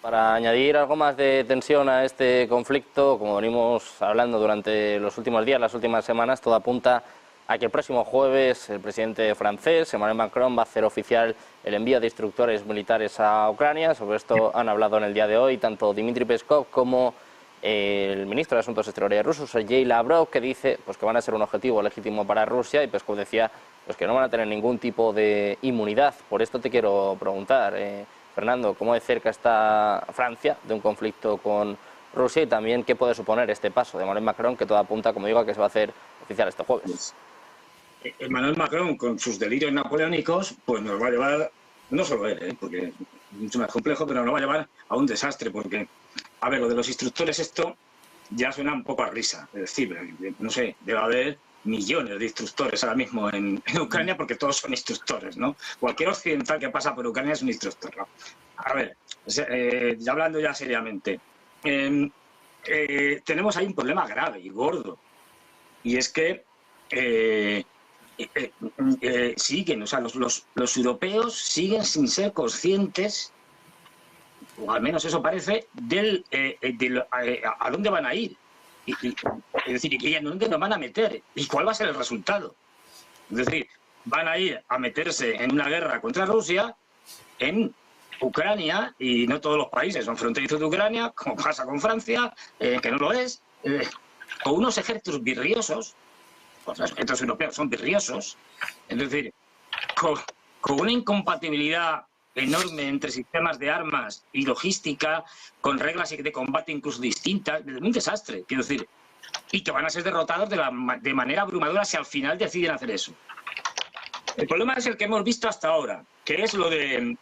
Para añadir algo más de tensión a este conflicto, como venimos hablando durante los últimos días, las últimas semanas, todo apunta a que el próximo jueves el presidente francés, Emmanuel Macron, va a hacer oficial el envío de instructores militares a Ucrania. Sobre esto han hablado en el día de hoy tanto Dmitry Peskov como el ministro de Asuntos Exteriores ruso, Sergei Lavrov, que dice pues, que van a ser un objetivo legítimo para Rusia, y Peskov decía pues, que no van a tener ningún tipo de inmunidad. Por esto te quiero preguntar, Fernando, ¿cómo de cerca está Francia de un conflicto con Rusia y también qué puede suponer este paso de Emmanuel Macron, que todo apunta, como digo, a que se va a hacer oficial este jueves? Pues, Emmanuel Macron, con sus delirios napoleónicos, pues nos va a llevar, no solo él, porque es mucho más complejo, pero nos va a llevar a un desastre, porque, a ver, lo de los instructores, esto ya suena un poco a risa. Es decir, no sé, debe haber millones de instructores ahora mismo en Ucrania, porque todos son instructores, ¿no? Cualquier occidental que pasa por Ucrania es un instructor, ¿no? A ver, ya hablando ya seriamente, tenemos ahí un problema grave y gordo, y es que siguen, o sea, los europeos siguen sin ser conscientes, o al menos eso parece, a dónde van a ir. Es decir, y a dónde nos van a meter y cuál va a ser el resultado. Es decir, van a ir a meterse en una guerra contra Rusia en Ucrania, y no todos los países son fronterizos de Ucrania, como pasa con Francia, que no lo es, con unos ejércitos virriosos. Pues los ejércitos europeos son virriosos, es decir, con una incompatibilidad enorme entre sistemas de armas y logística, con reglas de combate incluso distintas, un desastre, quiero decir, y que van a ser derrotados de manera abrumadora si al final deciden hacer eso. El problema es el que hemos visto hasta ahora, que es lo de...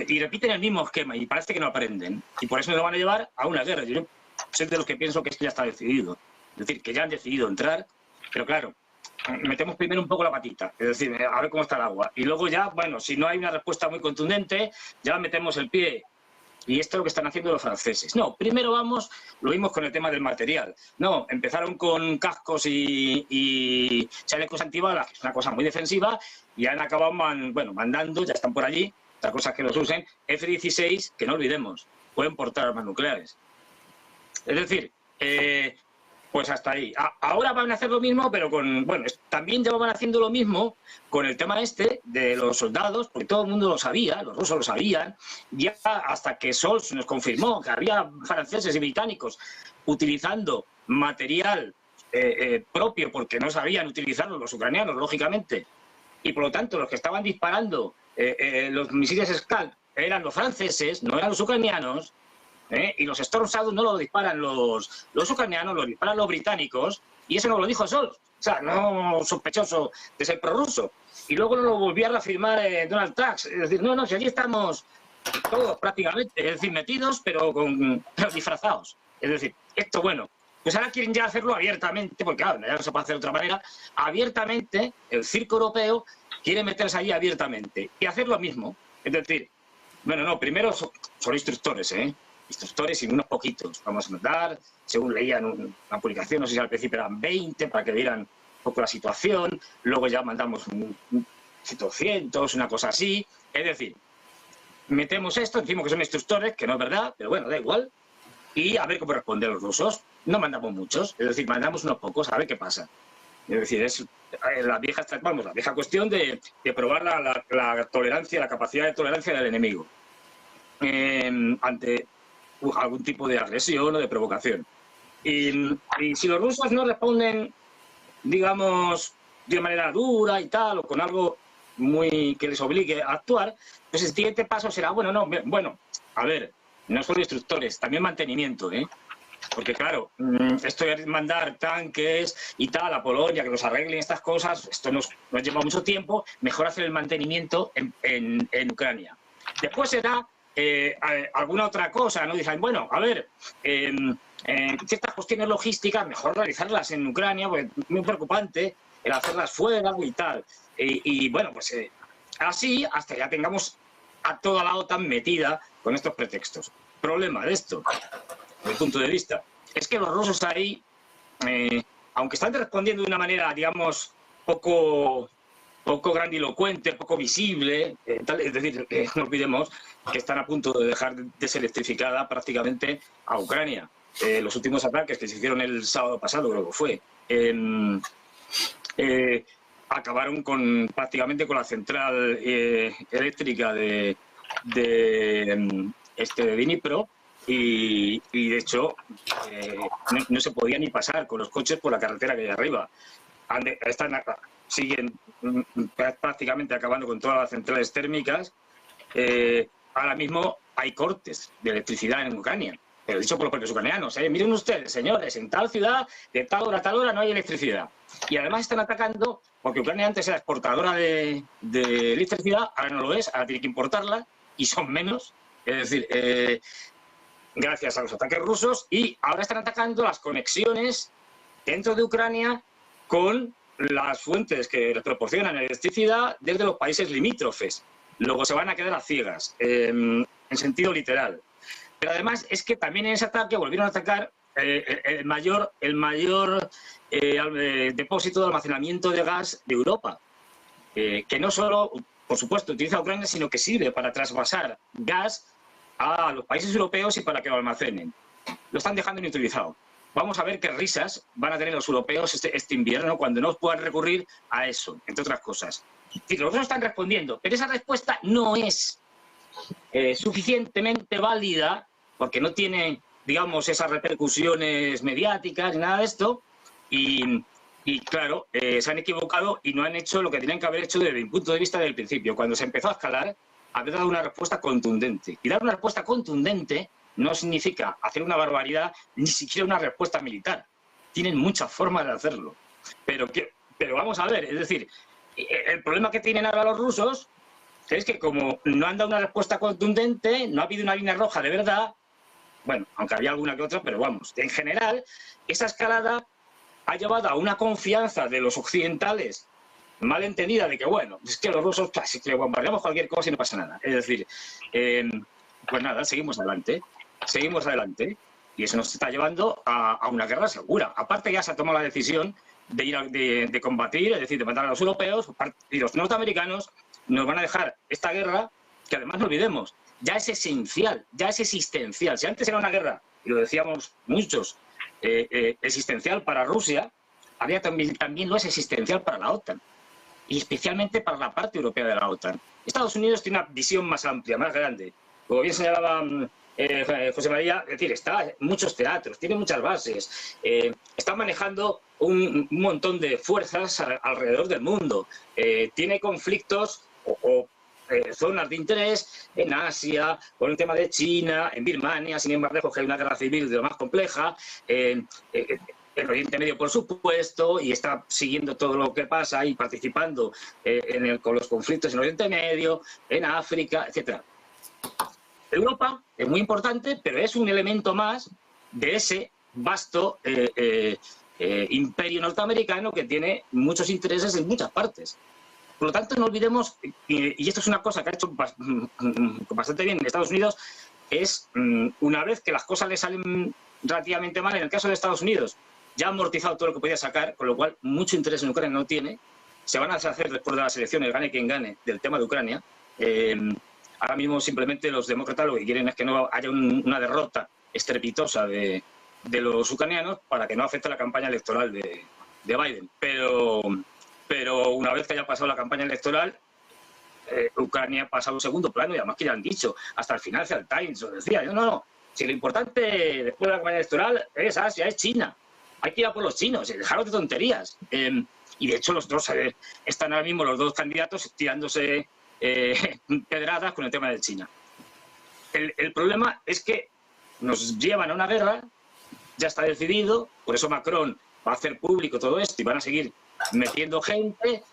y repiten el mismo esquema y parece que no aprenden, y por eso nos van a llevar a una guerra. Yo soy de los que pienso que esto ya está decidido, es decir, que ya han decidido entrar, pero claro, metemos primero un poco la patita, es decir, a ver cómo está el agua, y luego ya, bueno, si no hay una respuesta muy contundente, ya metemos el pie. Y esto es lo que están haciendo los franceses. No, primero vamos, lo vimos con el tema del material. No, empezaron con cascos y chalecos antibalas, que es una cosa muy defensiva, y han acabado mandando, ya están por allí, otra cosa es que los usen, F-16, que no olvidemos, pueden portar armas nucleares. Es decir, pues hasta ahí. Ahora van a hacer lo mismo, pero también ya van haciendo lo mismo con el tema este de los soldados, porque todo el mundo lo sabía, los rusos lo sabían, ya hasta que Scholz nos confirmó que había franceses y británicos utilizando material propio, porque no sabían utilizarlo los ucranianos, lógicamente, y por lo tanto los que estaban disparando los misiles Scalp eran los franceses, no eran los ucranianos. Y los Storm Shadow no lo disparan los ucranianos, lo disparan los británicos, y eso no lo dijo Scholz, o sea, no sospechoso de ser prorruso. Y luego lo volvió a reafirmar Donald Trump, es decir, no, si allí estamos todos prácticamente, es decir, metidos, pero disfrazados. Es decir, esto, bueno, pues ahora quieren ya hacerlo abiertamente, porque claro, ya no se puede hacer de otra manera, abiertamente, el circo europeo quiere meterse allí abiertamente y hacer lo mismo. Es decir, primero son instructores, instructores y unos poquitos vamos a mandar, según leían una publicación, no sé si al principio eran 20 para que vieran un poco la situación, luego ya mandamos 200, una cosa así, es decir, metemos esto, decimos que son instructores, que no es verdad, pero bueno, da igual, y a ver cómo responden los rusos. No mandamos muchos, es decir, mandamos unos pocos, a ver qué pasa. Es decir, es la vieja cuestión de probar la tolerancia, la capacidad de tolerancia del enemigo ante algún tipo de agresión o de provocación. Y si los rusos no responden, digamos, de manera dura y tal, o con algo muy que les obligue a actuar, pues el siguiente paso será, a ver, no solo instructores, también mantenimiento, porque claro, esto de mandar tanques y tal a Polonia, que nos arreglen estas cosas, esto nos lleva mucho tiempo, mejor hacer el mantenimiento en Ucrania. Después será alguna otra cosa, ¿no? Dicen, a ver, ciertas cuestiones logísticas, mejor realizarlas en Ucrania, porque es muy preocupante el hacerlas fuera y tal. Así hasta ya tengamos a toda la OTAN metida con estos pretextos. Problema de esto, desde mi punto de vista, es que los rusos ahí, aunque están respondiendo de una manera, digamos, poco poco grandilocuente, poco visible, es decir, no olvidemos que están a punto de dejar deselectrificada prácticamente a Ucrania. Los últimos ataques que se hicieron el sábado pasado, creo que fue, acabaron prácticamente con la central eléctrica de Dnipro y de hecho no se podía ni pasar con los coches por la carretera que hay arriba. Siguen prácticamente acabando con todas las centrales térmicas. Ahora mismo hay cortes de electricidad en Ucrania, pero dicho por los propios ucranianos. Miren ustedes, señores, en tal ciudad, de tal hora a tal hora no hay electricidad. Y además están atacando, porque Ucrania antes era exportadora de electricidad, ahora no lo es, ahora tiene que importarla, y son menos. Es decir, gracias a los ataques rusos, y ahora están atacando las conexiones dentro de Ucrania con las fuentes que les proporcionan electricidad desde los países limítrofes. Luego se van a quedar a ciegas, en sentido literal. Pero además es que también en ese ataque volvieron a atacar el mayor depósito de almacenamiento de gas de Europa, que no solo, por supuesto, utiliza Ucrania, sino que sirve para trasvasar gas a los países europeos y para que lo almacenen. Lo están dejando inutilizado. Vamos a ver qué risas van a tener los europeos este invierno cuando no puedan recurrir a eso, entre otras cosas. Sí, los dos están respondiendo, pero esa respuesta no es suficientemente válida porque no tiene, digamos, esas repercusiones mediáticas ni nada de esto. Y claro, se han equivocado y no han hecho lo que tenían que haber hecho desde mi punto de vista desde el principio. Cuando se empezó a escalar, haber dado una respuesta contundente. Y dar una respuesta contundente no significa hacer una barbaridad, ni siquiera una respuesta militar. Tienen muchas formas de hacerlo. Pero vamos a ver, es decir, el problema que tienen ahora los rusos es que como no han dado una respuesta contundente, no ha habido una línea roja de verdad, bueno, aunque había alguna que otra, pero vamos, en general, esa escalada ha llevado a una confianza de los occidentales mal entendida de que, bueno, es que los rusos, casi que bombardeamos cualquier cosa y no pasa nada. Es decir, pues nada, seguimos adelante, y eso nos está llevando a una guerra segura. Aparte ya se ha tomado la decisión de ir de combatir, es decir, de matar a los europeos, y los norteamericanos nos van a dejar esta guerra, que además no olvidemos, ya es esencial, ya es existencial. Si antes era una guerra, y lo decíamos muchos, existencial para Rusia, había también lo es existencial para la OTAN, y especialmente para la parte europea de la OTAN. Estados Unidos tiene una visión más amplia, más grande. Como bien señalaba José María, es decir, está en muchos teatros, tiene muchas bases, está manejando un montón de fuerzas alrededor del mundo, tiene conflictos o zonas de interés en Asia, con el tema de China, en Birmania, sin embargo, que hay una guerra civil de lo más compleja, en Oriente Medio, por supuesto, y está siguiendo todo lo que pasa y participando con los conflictos en Oriente Medio, en África, etcétera. Europa es muy importante, pero es un elemento más de ese vasto imperio norteamericano que tiene muchos intereses en muchas partes. Por lo tanto, no olvidemos, y esto es una cosa que ha hecho bastante bien en Estados Unidos, es una vez que las cosas le salen relativamente mal, en el caso de Estados Unidos, ya ha amortizado todo lo que podía sacar, con lo cual mucho interés en Ucrania no tiene. Se van a deshacer después de las elecciones, gane quien gane, del tema de Ucrania. Ahora mismo simplemente los demócratas lo que quieren es que no haya una derrota estrepitosa de los ucranianos para que no afecte la campaña electoral de Biden. Pero una vez que haya pasado la campaña electoral, Ucrania pasa a un segundo plano, y además que ya han dicho, hasta el final Financial Times lo decía, no, si lo importante después de la campaña electoral es Asia, es China, hay que ir a por los chinos, dejaros de tonterías. Y de hecho los dos están ahora mismo los dos candidatos tirándose pedradas con el tema de China. El problema es que nos llevan a una guerra, ya está decidido, por eso Macron va a hacer público todo esto y van a seguir metiendo gente.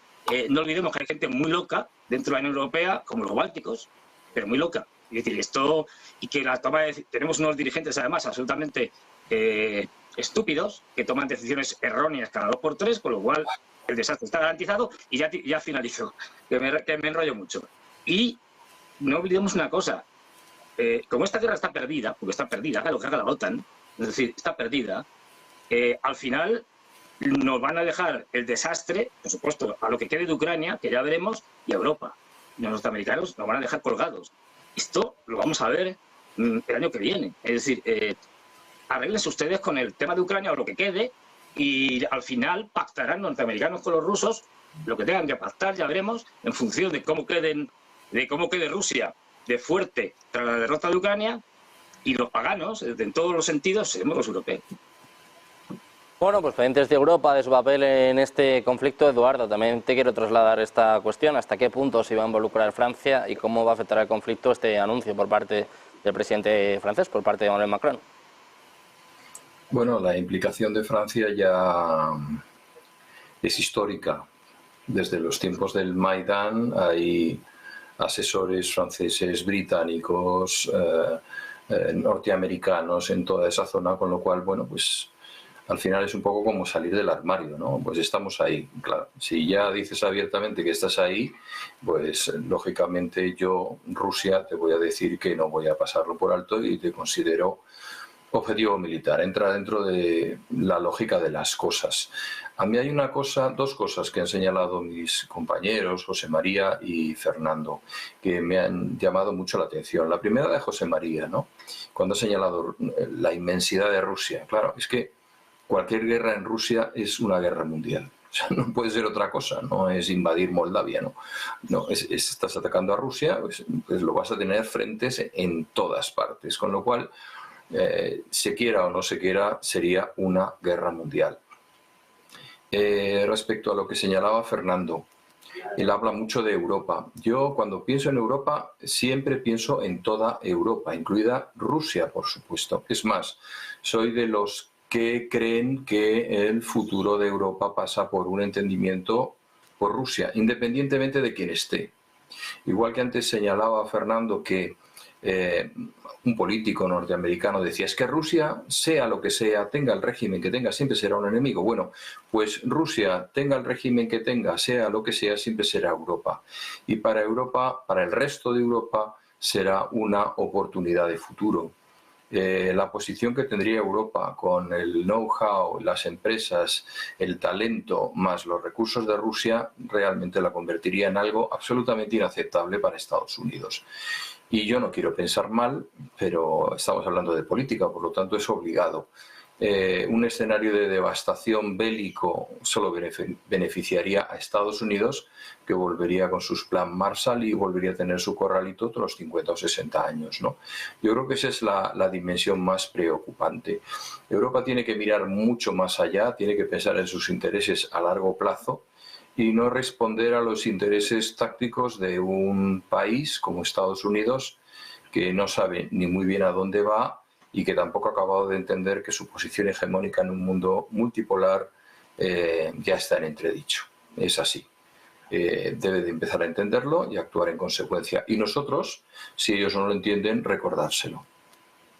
No olvidemos que hay gente muy loca dentro de la Unión Europea, como los bálticos, pero muy loca. Es decir, esto, y que tenemos unos dirigentes además absolutamente estúpidos, que toman decisiones erróneas cada 2 por 3, con lo cual el desastre está garantizado. Y ya finalizo, que me enrollo mucho. Y no olvidemos una cosa, como esta guerra está perdida, porque está perdida, haga lo que haga la OTAN, es decir, está perdida, al final nos van a dejar el desastre, por supuesto, a lo que quede de Ucrania, que ya veremos, y a Europa. Y los norteamericanos nos van a dejar colgados. Esto lo vamos a ver el año que viene. Es decir, arréglense ustedes con el tema de Ucrania o lo que quede, y al final pactarán norteamericanos con los rusos lo que tengan que pactar, ya veremos, en función de cómo quede Rusia de fuerte tras la derrota de Ucrania, y los paganos, en todos los sentidos, seremos los europeos. Bueno, pues pendientes de Europa, de su papel en este conflicto. Eduardo, también te quiero trasladar esta cuestión. ¿Hasta qué punto se va a involucrar Francia y cómo va a afectar al conflicto este anuncio por parte del presidente francés, por parte de Emmanuel Macron? Bueno, la implicación de Francia ya es histórica. Desde los tiempos del Maidán hay asesores franceses, británicos, norteamericanos en toda esa zona, con lo cual, bueno, pues al final es un poco como salir del armario, ¿no? Pues estamos ahí, claro. Si ya dices abiertamente que estás ahí, pues lógicamente yo, Rusia, te voy a decir que no voy a pasarlo por alto y te considero objetivo militar. Entra dentro de la lógica de las cosas. A mí hay dos cosas que han señalado mis compañeros, José María y Fernando, que me han llamado mucho la atención. La primera de José María, ¿no? Cuando ha señalado la inmensidad de Rusia. Claro, es que cualquier guerra en Rusia es una guerra mundial. O sea, no puede ser otra cosa, no es invadir Moldavia, no. No, estás atacando a Rusia, pues lo vas a tener frentes en todas partes, con lo cual, se quiera o no se quiera, sería una guerra mundial. Respecto a lo que señalaba Fernando, él habla mucho de Europa. Yo cuando pienso en Europa siempre pienso en toda Europa, incluida Rusia, por supuesto. Es más, soy de los que creen que el futuro de Europa pasa por un entendimiento por Rusia, independientemente de quién esté. Igual que antes señalaba Fernando que un político norteamericano decía, es que Rusia, sea lo que sea, tenga el régimen que tenga, siempre será un enemigo. Bueno, pues Rusia, tenga el régimen que tenga, sea lo que sea, siempre será Europa. Y para Europa, para el resto de Europa, será una oportunidad de futuro. La posición que tendría Europa con el know-how, las empresas, el talento, más los recursos de Rusia, realmente la convertiría en algo absolutamente inaceptable para Estados Unidos. Y yo no quiero pensar mal, pero estamos hablando de política, por lo tanto es obligado. Un escenario de devastación bélico solo beneficiaría a Estados Unidos, que volvería con sus plan Marshall y volvería a tener su corralito otros 50 o 60 años, ¿no? Yo creo que esa es la dimensión más preocupante. Europa tiene que mirar mucho más allá, tiene que pensar en sus intereses a largo plazo y no responder a los intereses tácticos de un país como Estados Unidos, que no sabe ni muy bien a dónde va y que tampoco ha acabado de entender que su posición hegemónica en un mundo multipolar ya está en entredicho. Es así. Debe de empezar a entenderlo y actuar en consecuencia. Y nosotros, si ellos no lo entienden, recordárselo.